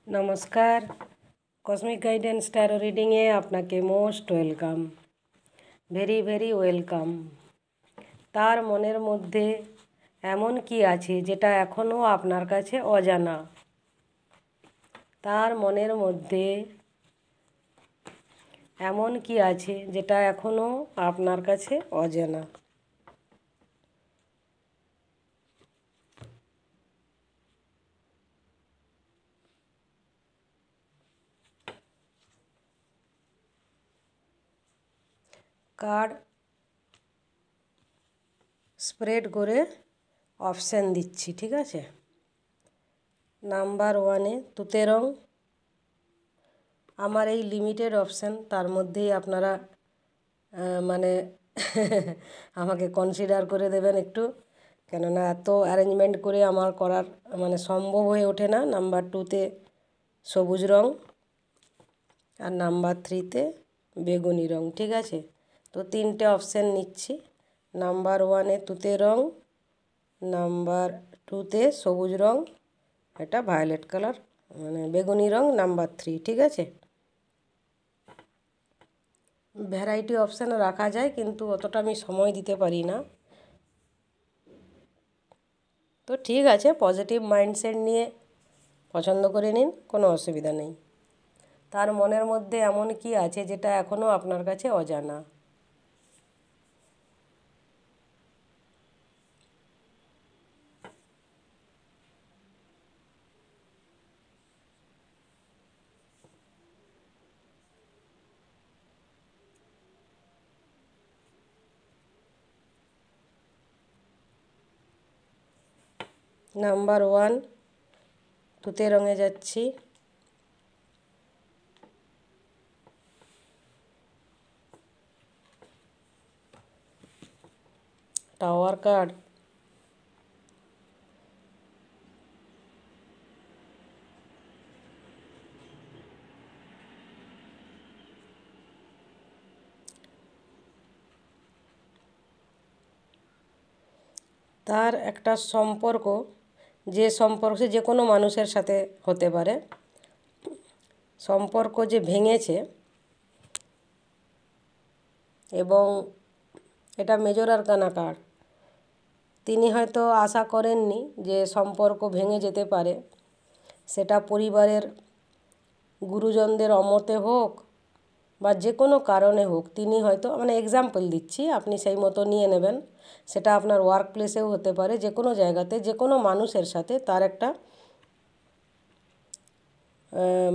নমস্কার, cosmic guidance taro রিডিংয়ে আপনাকে most welcome, very very welcome. তার মনের মধ্যে এমন কি আছে যেটা এখনও আপনার কাছে অজানা? তার মনের মধ্যে এমন কি আছে যেটা এখনও আপনার কাছে অজানা? কার্ড স্প্রেড করে অপশান দিচ্ছি, ঠিক আছে? নাম্বার 1-এ তুতে রং। আমার এই লিমিটেড অপশান, তার মধ্যেই আপনারা মানে আমাকে কনসিডার করে দেবেন একটু, কেননা এত অ্যারেঞ্জমেন্ট করে আমার করার মানে সম্ভব হয়ে ওঠে না। নাম্বার 2-তে সবুজ রং আর নাম্বার 3-তে বেগুনি রং, ঠিক আছে? তো 3টে অপশান নিচ্ছি। নাম্বার 1-এ তুতে রং, নাম্বার 2-তে সবুজ রং, এটা ভায়োলেট কালার মানে বেগুনি রং, নাম্বার 3, ঠিক আছে? ভ্যারাইটি অপশান রাখা যায়, কিন্তু অতটা আমি সময় দিতে পারি না। তো ঠিক আছে, পজিটিভ মাইন্ডসেট নিয়ে পছন্দ করে নিন, কোনো অসুবিধা নেই। তার মনের মধ্যে এমন কি আছে যেটা এখনও আপনার কাছে অজানা? নাম্বার 1 তুতে রঙে যাচ্ছি। টাওয়ার কার্ড, তার একটা সম্পর্ক, যে সম্পর্ক সে যে কোনো মানুষের সাথে হতে পারে, সম্পর্ক যে ভেঙেছে, এবং এটা মেজর আরকানা কার্ড। তিনি হয়তো আশা করেননি যে সম্পর্ক ভেঙে যেতে পারে, সেটা পরিবারের গুরুজনদের অমতে হোক বা যে কোনো কারণে হোক। তিনি হয়তো মানে এক্সাম্পল দিচ্ছি, আপনি সেই মতো নিয়ে নেবেন। সেটা আপনার ওয়ার্ক প্লেসেও হতে পারে, যে কোনো জায়গাতে যে কোনো মানুষের সাথে তার একটা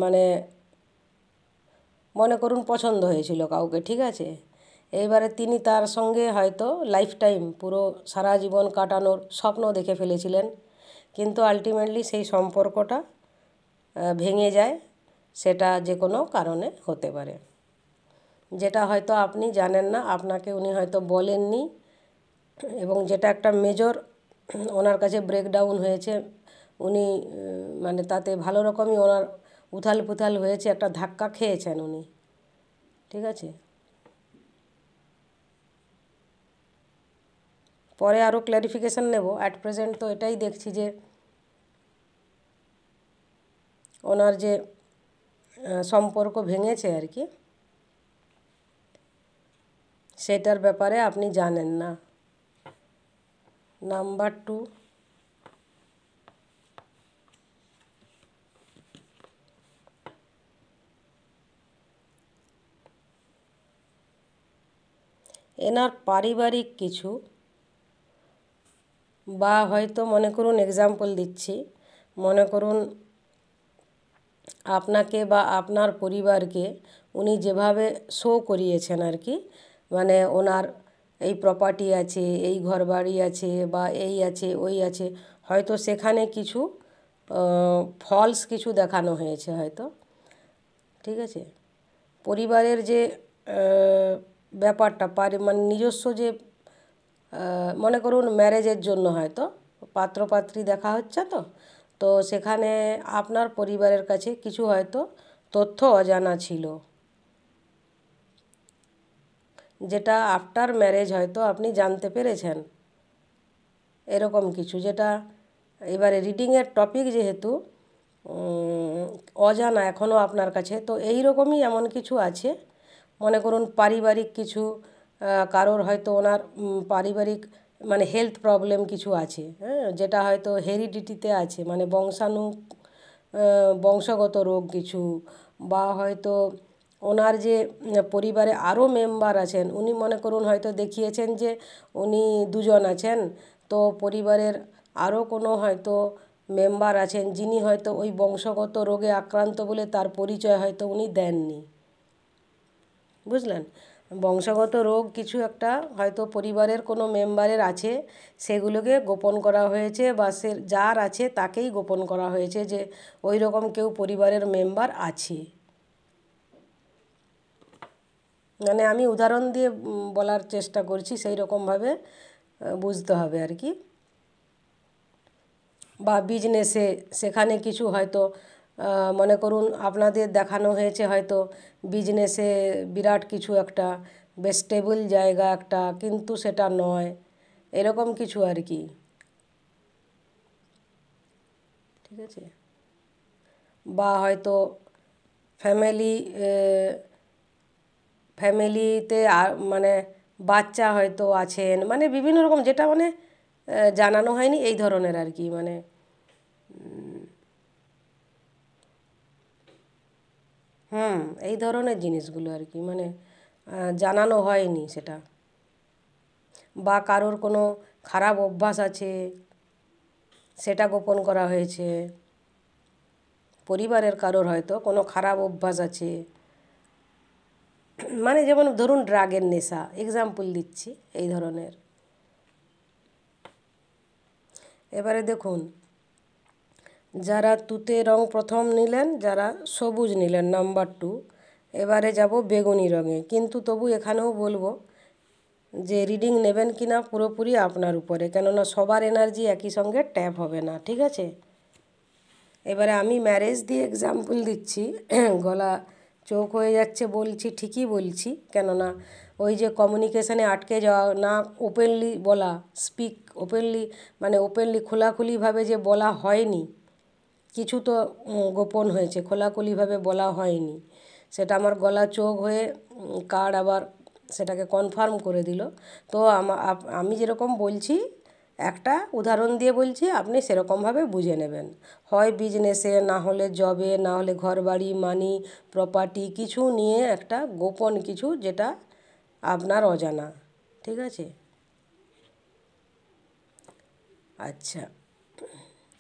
মানে মনে করুন পছন্দ হয়েছিল কাউকে, ঠিক আছে? এইবারে তিনি তার সঙ্গে হয়তো লাইফ টাইম পুরো সারা জীবন কাটানোর স্বপ্ন দেখে ফেলেছিলেন, কিন্তু আলটিমেটলি সেই সম্পর্কটা ভেঙে যায়। সেটা যে কোনো কারণে হতে পারে, যেটা হয়তো আপনি জানেন না, আপনাকে উনি হয়তো বলেননি, এবং যেটা একটা মেজর ওনার কাছে ব্রেকডাউন হয়েছে। উনি মানে তাতে ভালো রকমই ওনার উথাল পুথাল হয়েছে, একটা ধাক্কা খেয়েছেন উনি, ঠিক আছে? পরে আরও ক্ল্যারিফিকেশান নেব, অ্যাট প্রেজেন্ট তো এটাই দেখছি যে ওনার যে সম্পর্ক ভেঙেছে আর কি, সেটার ব্যাপারে আপনি জানেন না। নাম্বার 2 এনার পারিবারিক কিছু, বা হয়তো মনে করুন এক্সাম্পল দিচ্ছি, মনে করুন আপনাকে বা আপনার পরিবারকে উনি যেভাবে শো করিয়েছেন আর কি, মানে ওনার এই প্রপার্টি আছে, এই ঘর বাড়ি আছে, বা এই আছে ওই আছে, হয়তো সেখানে কিছু ফলস কিছু দেখানো হয়েছে হয়তো, ঠিক আছে? পরিবারের যে ব্যাপারটা মানে নিজস্ব যে মনে করুন ম্যারেজের জন্য হয়তো পাত্রপাত্রী দেখা হচ্ছে, তো তো সেখানে আপনার পরিবারের কাছে কিছু হয়তো তথ্য অজানা ছিল, যেটা আফটার ম্যারেজ হয়তো আপনি জানতে পেরেছেন, এরকম কিছু। যেটা এবারে রিডিংয়ের টপিক যেহেতু অজানা এখনও আপনার কাছে। তো এই রকমই এমন কিছু আছে, মনে করুন পারিবারিক কিছু, কারোর হয়তো ওনার পারিবারিক মানে হেলথ প্রবলেম কিছু আছে, হ্যাঁ, যেটা হয়তো হেরিডিটিতে আছে, মানে বংশগত রোগ কিছু, বা হয়তো ওনার যে পরিবারে আরও মেম্বার আছেন, উনি মনে করুন হয়তো দেখিয়েছেন যে উনি দুজন আছেন, তো পরিবারের আরও কোনো হয়তো মেম্বার আছেন যিনি হয়তো ওই বংশগত রোগে আক্রান্ত বলে তার পরিচয় হয়তো উনি দেননি, বুঝলেন। বংশগত রোগ কিছু একটা হয়তো পরিবারের কোনো মেম্বারের আছে, সেগুলোকে গোপন করা হয়েছে, বা সে যার আছে তাকেই গোপন করা হয়েছে যে ওই রকম কেউ পরিবারের মেম্বার আছে। মানে আমি উদাহরণ দিয়ে বলার চেষ্টা করছি, সেই রকমভাবে বুঝতে হবে আর কি। বা বিজনেসে সেখানে কিছু হয়তো মনে করুন আপনাদের দেখানো হয়েছে হয়তো বিজনেসে বিরাট কিছু একটা, বেশ স্টেবল জায়গা একটা, কিন্তু সেটা নয়, এরকম কিছু আর কি, ঠিক আছে। বা হয়তো ফ্যামিলি ফ্যামিলিতে মানে বাচ্চা হয়তো আছেন, মানে বিভিন্ন রকম, যেটা মানে জানানো হয়নি এই ধরনের আর কি, মানে এই ধরনের জিনিসগুলো আর কি, মানে জানানো হয়নি সেটা। বা কারোর কোনো খারাপ অভ্যাস আছে, সেটা গোপন করা হয়েছে। পরিবারের কারোর হয়তো কোনো খারাপ অভ্যাস আছে, মানে যেমন ধরুন ড্রাগের নেশা, এক্সাম্পল দিচ্ছি এই ধরনের। এবারে দেখুন, যারা তুতে রং প্রথম নিলেন, যারা সবুজ নিলেন নাম্বার 2, এবারে যাব বেগুনি রঙে। কিন্তু তবু এখানেও বলবো যে রিডিং নেবেন কি না পুরোপুরি আপনার উপরে, কেননা সবার এনার্জি একই সঙ্গে ট্যাপ হবে না, ঠিক আছে। এবারে আমি ম্যারেজ দিয়ে এক্সাম্পল দিচ্ছি, গলা চোখ হয়ে যাচ্ছে বলছি, ঠিকই বলছি, কেননা ওই যে কমিউনিকেশানে আটকে যাওয়া, না ওপেনলি বলা, স্পিক ওপেনলি, মানে ওপেনলি খোলাখুলিভাবে যে বলা হয়নি, কিছু তো গোপন হয়েছে, খোলাখুলিভাবে বলা হয়নি, সেটা আমার গলা চোখ হয়ে কার্ড আবার সেটাকে কনফার্ম করে দিল। তো আমি যেরকম বলছি, একটা উদাহরণ দিয়ে বলছি, আপনি সেরকমভাবে বুঝে নেবেন। হয় বিজনেসে, না হলে জবে, না হলে ঘরবাড়ি, মানি, প্রপার্টি কিছু নিয়ে একটা গোপন কিছু, যেটা আপনার অজানা, ঠিক আছে। আচ্ছা,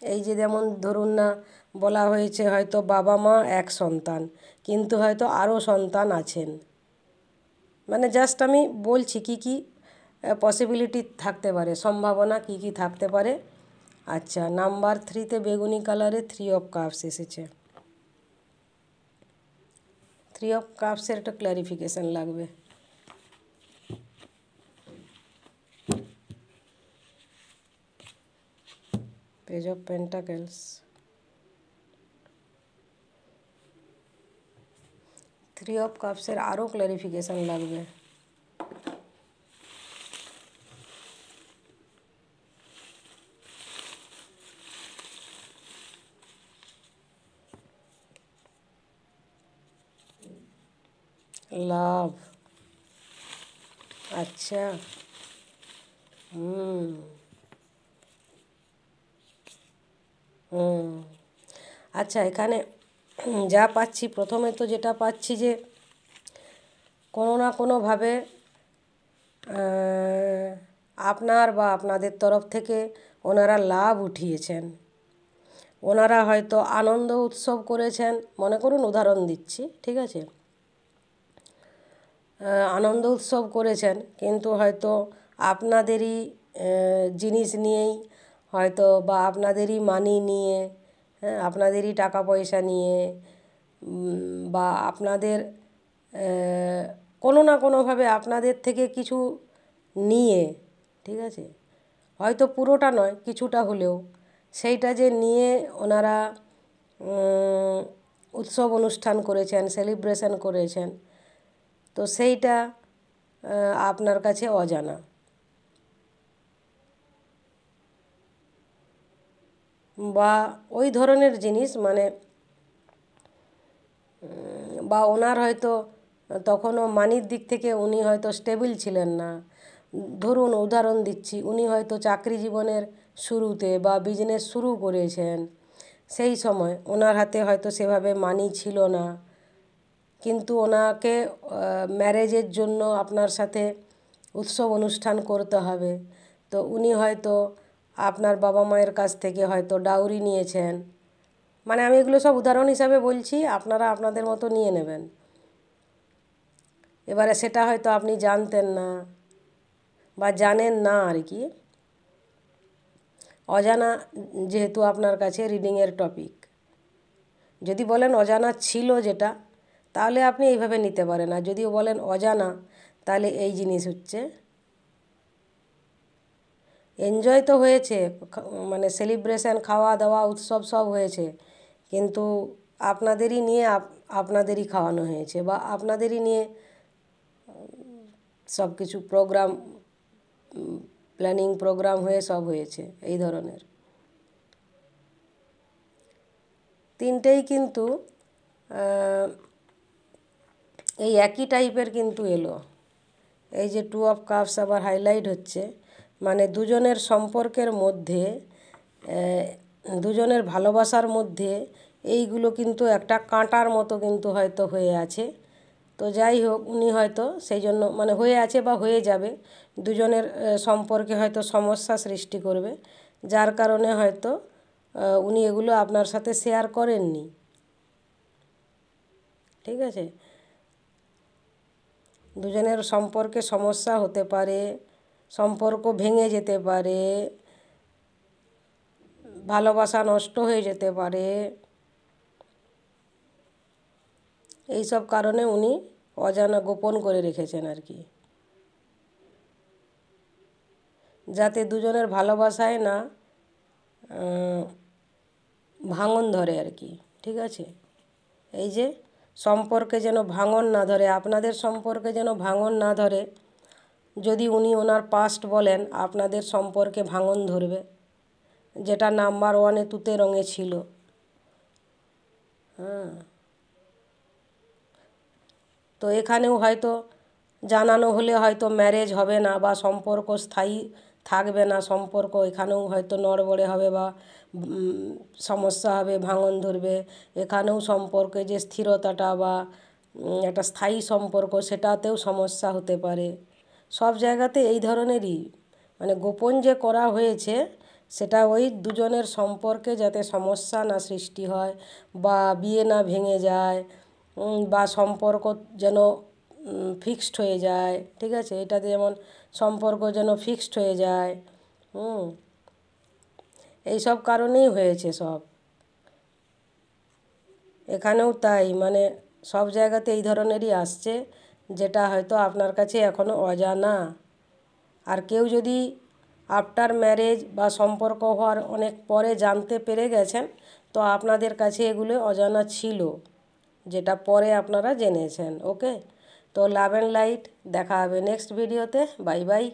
এই যে যেমন ধরুন না, বলা হয়েছে হয়তো বাবা মা এক সন্তান, কিন্তু হয়তো আরও সন্তান আছেন, মানে জাস্ট আমি বলছি কি কি পসিবিলিটি থাকতে পারে, সম্ভাবনা কি কি থাকতে পারে। আচ্ছা, নাম্বার 3তে বেগুনি কালারে 3 অফ কাপস এসেছে। 3 অফ কাপসের একটা ক্ল্যারিফিকেশান লাগবে। পেজ অফ পেন্টাকেলস, 3 অফ কাপসের আরও ক্ল্যারিফিকেশান লাগবে। লাভ, আচ্ছা, হুম হুম আচ্ছা, এখানে যা পাচ্ছি, প্রথমে তো যেটা পাচ্ছি যে কোনো না কোনোভাবে আপনার বা আপনাদের তরফ থেকে ওনারা লাভ উঠিয়েছেন, ওনারা হয়তো আনন্দ উৎসব করেছেন, মনে করুন উদাহরণ দিচ্ছি, ঠিক আছে। আনন্দ উৎসব করেছেন, কিন্তু হয়তো আপনাদেরই জিনিস নিয়েই হয়তো, বা আপনাদেরই মানি নিয়ে, হ্যাঁ, আপনাদেরই টাকা পয়সা নিয়ে, বা আপনাদের কোনো না কোনোভাবে আপনাদের থেকে কিছু নিয়ে, ঠিক আছে, হয়তো পুরোটা নয় কিছুটা হলেও, সেইটা যে নিয়ে ওনারা উৎসব অনুষ্ঠান করেছেন, সেলিব্রেশন করেছেন, তো সেইটা আপনার কাছে অজানা। বা ওই ধরনের জিনিস, মানে বা ওনার হয়তো তখনও মানির দিক থেকে উনি হয়তো স্টেবল ছিলেন না। ধরুন উদাহরণ দিচ্ছি, উনি হয়তো চাকরি জীবনের শুরুতে বা বিজনেস শুরু করেছেন, সেই সময় ওনার হাতে হয়তো সেভাবে মানি ছিল না, কিন্তু ওনাকে ম্যারেজের জন্য আপনার সাথে উৎসব অনুষ্ঠান করতে হবে, তো উনি হয়তো আপনার বাবা মায়ের কাছ থেকে হয়তো ডাউরি নিয়েছেন। মানে আমি এগুলো সব উদাহরণ হিসাবে বলছি, আপনারা আপনাদের মতো নিয়ে নেবেন। এবারে সেটা হয়তো আপনি জানতেন না বা জানেন না আর কি, অজানা যেহেতু আপনার কাছে রিডিংয়ের টপিক। যদি বলেন অজানা ছিল যেটা, তাহলে আপনি এইভাবে নিতে পারেন, আর যদিও বলেন অজানা, তাহলে এই জিনিস হচ্ছে। এনজয় তো হয়েছে, মানে সেলিব্রেশন, খাওয়া দাওয়া, উৎসব সব হয়েছে, কিন্তু আপনাদেরই নিয়ে আপনাদেরই খাওয়ানো হয়েছে বা আপনাদেরই নিয়ে সব কিছু প্রোগ্রাম, প্ল্যানিং প্রোগ্রাম হয়ে সব হয়েছে এই ধরনের। তিনটেই কিন্তু এই একই টাইপের কিন্তু এলো। এই যে 2 অফ কাপস আবার হাইলাইট হচ্ছে, মানে দুজনের সম্পর্কের মধ্যে, দুজনের ভালোবাসার মধ্যে এইগুলো কিন্তু একটা কাঁটার মতো কিন্তু হয়তো হয়ে আছে। তো যাই হোক, উনি হয়তো সেই জন্য মানে হয়ে আছে বা হয়ে যাবে, দুজনের সম্পর্কে হয়তো সমস্যা সৃষ্টি করবে, যার কারণে হয়তো উনি এগুলো আপনার সাথে শেয়ার করেননি। ঠিক আছে, দুজনের সম্পর্কে সমস্যা হতে পারে, সম্পর্ক ভেঙে যেতে পারে, ভালোবাসা নষ্ট হয়ে যেতে পারে। এই সব কারণে উনি অজানা গোপন করে রেখেছেন আর কি, যাতে দুজনের ভালোবাসায় না ভাঙন ধরে আর কি। ঠিক আছে, এই যে সম্পর্কে যেন ভাঙন না ধরে, আপনাদের সম্পর্কে যেন ভাঙন না ধরে। যদি উনি ওনার পাস্ট বলেন, আপনাদের সম্পর্কে ভাঙন ধরবে, যেটা নাম্বার 1-এ তুতে রঙে ছিল। হ্যাঁ, তো এখানেও হয়তো জানানো হলে হয়তো ম্যারেজ হবে না বা সম্পর্ক স্থায়ী থাকবে না, সম্পর্ক এখানেও হয়তো নড়বড়ে হবে বা সমস্যা হবে, ভাঙন ধরবে। এখানেও সম্পর্কে যে স্থিরতাটা বা একটা স্থায়ী সম্পর্ক, সেটাতেও সমস্যা হতে পারে। সব জায়গাতে এই ধরনেরই, মানে গোপন যে করা হয়েছে, সেটা ওই দুজনের সম্পর্কে যাতে সমস্যা না সৃষ্টি হয় বা বিয়ে না ভেঙে যায়, বা সম্পর্ক যেন ফিক্সড হয়ে যায়। ঠিক আছে, এটাতে যেমন সম্পর্ক যেন ফিক্সড হয়ে যায়। এই সব কারণেই হয়েছে সব। এখানেও তাই, মানে সব জায়গাতে এই ধরনেরই আসছে, যেটা হয়তো আপনার কাছে এখনও অজানা। আর কেউ যদি আফটার ম্যারেজ বা সম্পর্ক হওয়ার অনেক পরে জানতে পেরে গেছেন, তো আপনাদের কাছে এগুলো অজানা ছিল, যেটা পরে আপনারা জেনেছেন। ওকে, তো লাভ অ্যান্ড লাইট, দেখা হবে নেক্সট ভিডিওতে। Bye bye.